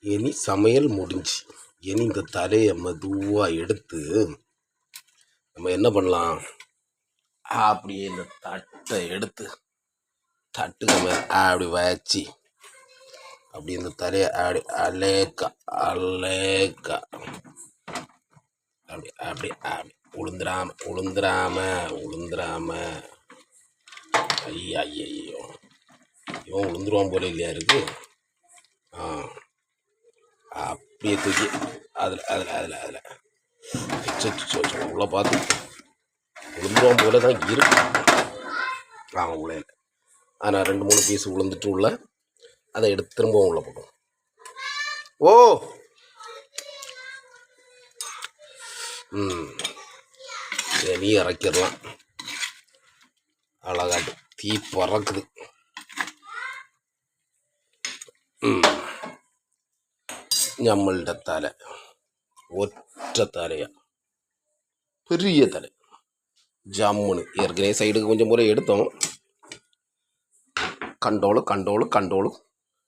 இனி சமையல் முடிஞ்சு. இனி இந்த தலையை மெதுவாக எடுத்து நம்ம என்ன பண்ணலாம், அப்படியே இந்த தட்டை எடுத்து தட்டுக்கு மேலே அப்படி வச்சு அப்படி இந்த தலையை அப்படி அலேக்கா அலேக்கா அப்படி அப்படி அப்படி உளுந்துராம. ஐயா ஐயோ, இவன் உளுந்துருவான் போல இல்லையா இருக்கு. அப்படியே தூக்கி அதில் அதில் அதில் அதில் உள்ள பார்த்து உளுந்துருவான் போல தான் இருக்கு. உள்ள ஆனால் 2-3 பீஸ் உளுந்துட்டு உள்ள அதை எடுத்து திரும்பவும் உள்ள போட்டோம். நீ இறக்கிடலாம். அழகாட்டு தீ பறக்குது. நம்மள்ட தலை ஒற்றை தலையா, பெரிய தலை ஜம்முன்னு. ஏற்கனவே சைடுக்கு கொஞ்சம் முறை எடுத்தோம். கண்டோளு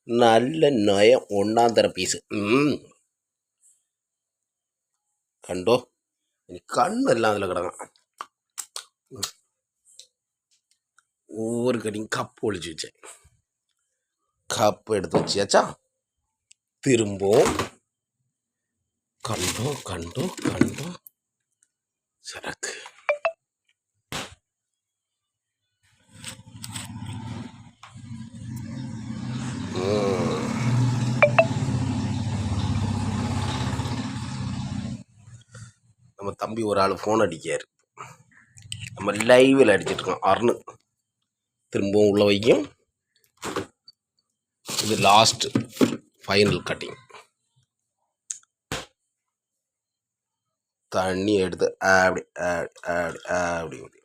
நல்ல நயம். 1ஆந்தர பீஸு. கண்டோ கண்ணு எல்லாம் அதில் கிடக்கும். ஒவ்வொரு கடியும் கப்பு ஒழிச்சு வச்சேன். கப்பு எடுத்து வச்சியாச்சா, திரும்பவும் கண்டோ சரக்கு. நம்ம தம்பி ஒரு ஆள் ஃபோன் அடிக்காரு. நம்ம லைவில் அடிச்சிட்ருக்கோம். அருண் திரும்பவும் உள்ள வைக்கும். இது லாஸ்ட் ஃபைனல் கட்டிங். தண்ணி எடுத்து அப்படி அப்படி அப்படி அப்படி